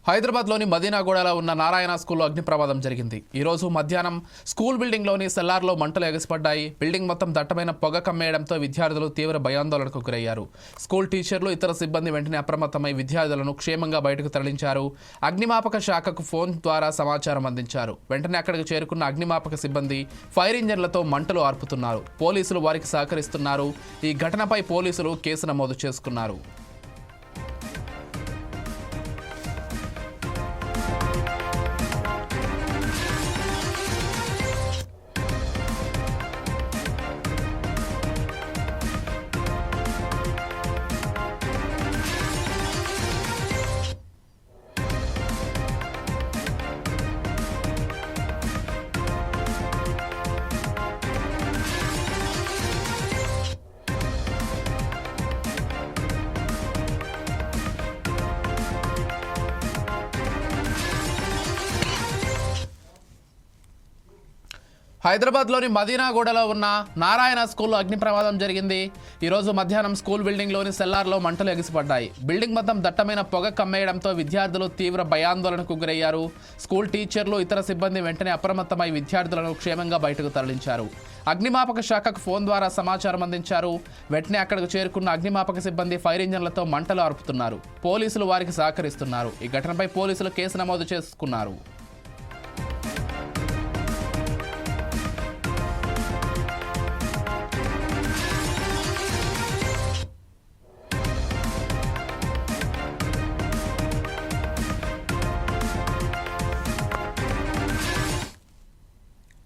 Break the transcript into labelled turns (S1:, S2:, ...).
S1: హైదరాబాద్లోని మదీనాగూడలో ఉన్న నారాయణ స్కూల్లో అగ్ని ప్రమాదం జరిగింది. ఈరోజు మధ్యాహ్నం స్కూల్ బిల్డింగ్లోని సెల్లార్లో మంటలు ఎగసిపడ్డాయి. బిల్డింగ్ మొత్తం దట్టమైన పొగ కమ్మేయడంతో విద్యార్థులు తీవ్ర భయాందోళనకు గురయ్యారు. స్కూల్ టీచర్లు ఇతర సిబ్బంది వెంటనే అప్రమత్తమై విద్యార్థులను క్షేమంగా బయటకు తరలించారు. అగ్నిమాపక శాఖకు ఫోన్ ద్వారా సమాచారం అందించారు. వెంటనే అక్కడికి చేరుకున్న అగ్నిమాపక సిబ్బంది ఫైర్ ఇంజన్లతో మంటలు ఆర్పుతున్నారు. పోలీసులు వారికి సహకరిస్తున్నారు. ఈ ఘటనపై పోలీసులు కేసు నమోదు చేసుకున్నారు. హైదరాబాద్లోని మదీనాగూడలో ఉన్న నారాయణ స్కూల్లో అగ్ని ప్రమాదం జరిగింది. ఈరోజు మధ్యాహ్నం స్కూల్ బిల్డింగ్లోని సెల్లార్లో మంటలు ఎగిసిపడ్డాయి. బిల్డింగ్ మొత్తం దట్టమైన పొగ కమ్మేయడంతో విద్యార్థులు తీవ్ర భయాందోళనకు గురయ్యారు. స్కూల్ టీచర్లు ఇతర సిబ్బంది వెంటనే అప్రమత్తమై విద్యార్థులను క్షేమంగా బయటకు తరలించారు. అగ్నిమాపక శాఖకు ఫోన్ ద్వారా సమాచారం అందించారు. వెంటనే అక్కడికి చేరుకున్న అగ్నిమాపక సిబ్బంది ఫైర్ ఇంజన్లతో మంటలు ఆర్పుతున్నారు. పోలీసులు వారికి సహకరిస్తున్నారు. ఈ ఘటనపై పోలీసులు కేసు నమోదు చేసుకున్నారు.